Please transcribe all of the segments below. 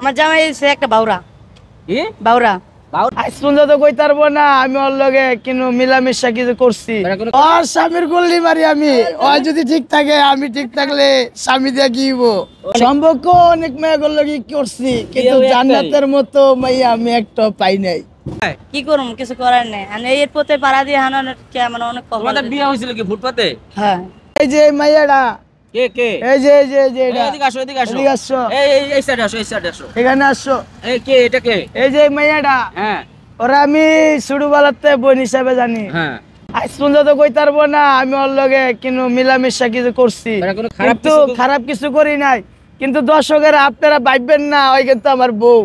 আমার জামাই হইছে একটা বাউরা। কি বাউরা? আজ পর্যন্ত কই তারবো না আমি ওর লগে কিন্তু মিলামিশা কিছু করছি। ওর স্বামীর গল্লি মারি আমি, ও যদি ঠিক থাকে আমি ঠিক থাকলে স্বামী দিয়ে গিয়েব। সম্পর্ক অনেক মেয়েগুলো লগে করছি কিন্তু জান্নাতের মতো মাইয়া আমি একটা পাই নাই। কি করুম, কিছু করার নাই। আমি এর পথে পাড়া দিয়ে হানানোর কে আমার অনেক কষ্ট। তোমাদের বিয়ে হয়েছিল কি ফুটপাতে? হ্যাঁ। এই যে মাইয়াটা, কে কে? এই যে এই যে এই যে এটা, এদিকে আসো, এদিকে আসো, এদিকে আসো, এই সাইডে আসো, এই সাইডে আসো। এখানে আসো। এই কে, এটা কে? এই যে মাইয়াটা, হ্যাঁ ওরা আমি ছোটবেলাতে বোন হিসাবে জানি। হ্যাঁ। আজ পর্যন্ত কই তারবো না আমি ওর লগে কিন্তু মিলামিশা কিছু করছি, কোনো খারাপ কিন্তু খারাপ কিছু করি নাই। কিন্তু দর্শকেরা আপনারা ভাববেন না ওই কিন্তু আমার বউ।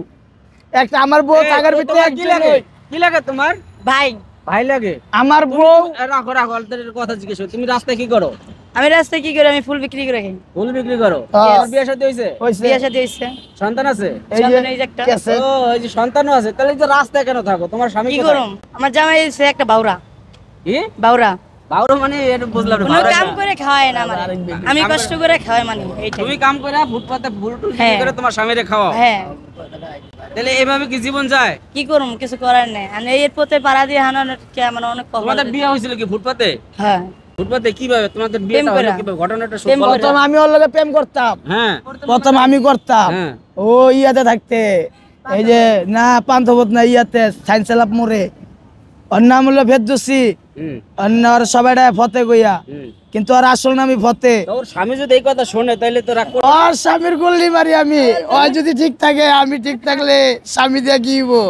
একটা আমার বউ থাকার ভিতরে কি লাগে? কি লাগে তোমার? ভাই। ভাই লাগে? আমার বউ। রাখো রাখো, ওদের কথা জিজ্ঞেস করো। তুমি রাস্তায় কি করো? আমি রাস্তায় কি করি? আমি ফুল বিক্রি করে খাই। ফুল বিক্রি করো? Yes. তোমার বিয়ে শাদী হইছে? বিয়ে শাদী হইছে। সন্তান আছে? এই যে সন্তান এই যে একটা। আছে। ও এই যে সন্তানও আছে, তাহলে এই যে রাস্তায় কেন থাকো? তোমার স্বামী কি কোথায়? করুম, আমার জামাই হইছে একটা বাউরা। কি বাউরা? বাউরো মানে এটা বুঝলাম না। কোনো বাউরা কাম না। করে খাওয়ায় না আমার। আমি কষ্ট করে খাওয়াই মানে এইটাই। তুমি কাম করে ফুটপাতে বুলটুল বিক্রি হ্যাঁ। করে তোমার স্বামীরে খাওয়াও? হ্যাঁ। তাহলে এইভাবে কি জীবন যায়? কি করুম, কিছু করার নাই। আমি এর পথে পাড়া দিয়ে হানানোর কে আমার অনেক কষ্ট। তোমাদের বিয়ে হয়েছিল কি ফুটপাতে? হ্যাঁ। ফুটপাতে কিভাবে তোমাদের বিয়েটা হলো? কিভাবে ঘটনাটা শুনো? প্রেম কইরা। প্রথম আমি ওর লগে প্রেম করতাম। হ্যাঁ প্রথম আমি করতাম। হ্যাঁ। ও ইয়াতে থাকতে, এই যে না পান্থপথ না ইয়াতে সায়েন্স ল্যাব মোড়ে। ওর নাম হলো ফেরদৌসি, হুম ওর সবাই ফতে গইয়া, হুম। কিন্তু ওর আসল নামই ফতে। ওর স্বামী যদি এই কথা শোনে তাহলে তো রাগ করবে। ওর স্বামীর গল্লি মারি আমি, ও যদি ঠিক থাকে আমি ঠিক থাকলে স্বামী দিয়ে গিয়েব। ও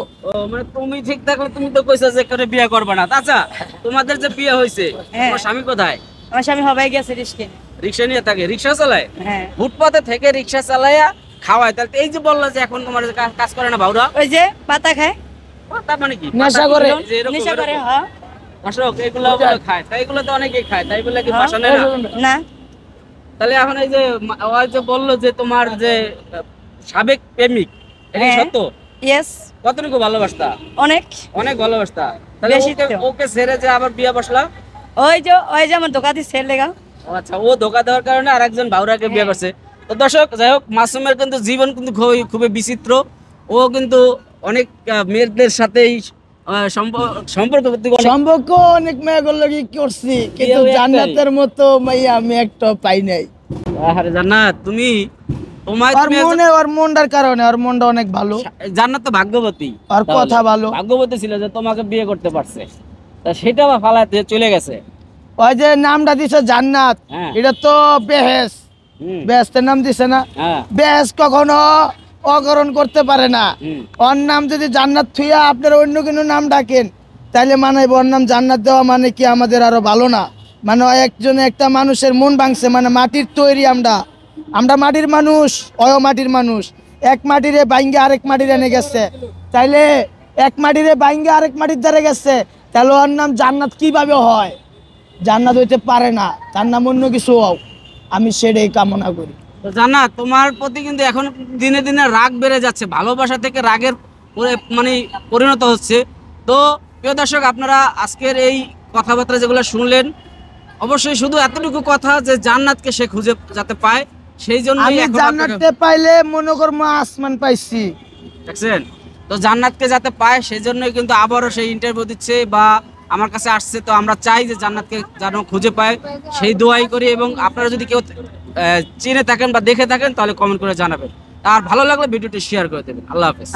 মানে তুমি ঠিক থাকলে তুমি তো কইছো যে করে বিয়ে করবে না। আচ্ছা তোমাদের যে বিয়ে হয়েছে হ্যাঁ। তোমার স্বামী কোথায়? আমার স্বামী হবাই গেছে রিস্কে। রিক্সা নিয়ে থাকে, রিক্সা চালায়? হ্যাঁ। ফুটপাতে থেকে রিক্সা চালায়া খাওয়ায়। তাহলে এই যে বললা যে এখন তোমার কাজ করে না বাউরা, ওই যে পাতা খায়, তার মানে কি? নেশা করে। যে এরকম- নেশা করে। এরকম। হ্যাঁ। দর্শক এগুলো খায়, তাই এগুলো তো অনেকেই খায়, তাই বলে কি হ্যাঁ। বাসা নেয় না? না। তাহলে এখন এই যে ওই যে বললো যে তোমার যে সাবেক প্রেমিক, এটা কি হ্যাঁ। সত্য? ইয়েস। কতটুকু ভালোবাসতা? অনেক। অনেক ভালোবাসতা। তাহলে বেশি ওকে তো। ওকে ছেড়ে যে আবার বিয়ে বসলা? ওই যে আমার দোকানে সেল লেগা। ও আচ্ছা, ও ধোকা দেওয়ার কারণে আরেকজন বাউরাকে বিয়ে করছে। তো দর্শক যাই হোক, মাসুমের কিন্তু জীবন কিন্তু খুবই খুবই বিচিত্র। ও কিন্তু অনেক মেয়েদের সাথেই সম্পর্ক করতে সম্পর্ক অনেক মেয়েগুলো লগে করছি কিন্তু বিয়েও একটাই। জান্নাতের মতো মাইয়া আমি একটা পাই নাই। আরে জান্নাত, তুমি তোমার ওর মনে, ওর মনটার কারণে, ওর মনটা অনেক ভালো। জান্নাত তো ভাগ্যবতী, আর কথা ভালো। ভাগ্যবতী ছিল যে তোমাকে বিয়ে করতে পারছে। তা সেটা বা ফালাতে চলে গেছে। ওই যে নামটা দিছে জান্নাত, হ্যাঁ। এটা তো বেহেস, হুম, বেহেস্তের নাম দিছে না। হ্যাঁ, বেহেস কখনো অকরণ করতে পারে না। হুম। ওর নাম যদি জান্নাত থুইয়া আপনারা অন্য কোনো নাম ডাকেন তাহলে মানে ওর নাম জান্নাত দেওয়া মানে কি আমাদের আরো ভালো না? মানে ও একজনে একটা মানুষের মন ভাঙছে, মানে মাটির তৈরি আমরা মাটির মানুষ, অয় মাটির মানুষ। এক মাটিরে বাইঙ্গে আরেক মাটির এনে গেছে, তাইলে এক মাটিরে বাইঙ্গে আরেক মাটির ধারে গেছে, তাহলে ওর নাম জান্নাত কিভাবে হয়? জান্নাত হইতে পারে না, তার নাম অন্য কিছু হোক, আমি সেটাই কামনা করি। তো জান্নাত, তোমার প্রতি কিন্তু এখন দিনে দিনে রাগ বেড়ে যাচ্ছে, ভালোবাসা থেকে রাগের মানে পরিণত হচ্ছে। তো প্রিয় দর্শক, আপনারা আজকের এই কথাবার্তা যেগুলো শুনলেন, অবশ্যই শুধু এতটুকু কথা যে জান্নাতকে সে খুঁজে যাতে পায়, সেই জন্য আমি জান্নাতে পাইলে মনে করবো আসমান পাইছি। দেখছেন? তো জান্নাতকে যাতে পায় সেই জন্যই কিন্তু আবারও সেই ইন্টারভিউ দিচ্ছে বা আমার কাছে আসছে। তো আমরা চাই যে জান্নাতকে যেন খুঁজে পায়, সেই দোয়াই করি। এবং আপনারা যদি কেউ চিনে থাকেন বা দেখে থাকেন তাহলে কমেন্ট করে জানাবেন। আর ভালো লাগলে ভিডিওটি শেয়ার করে দেবেন। আল্লাহ হাফেজ।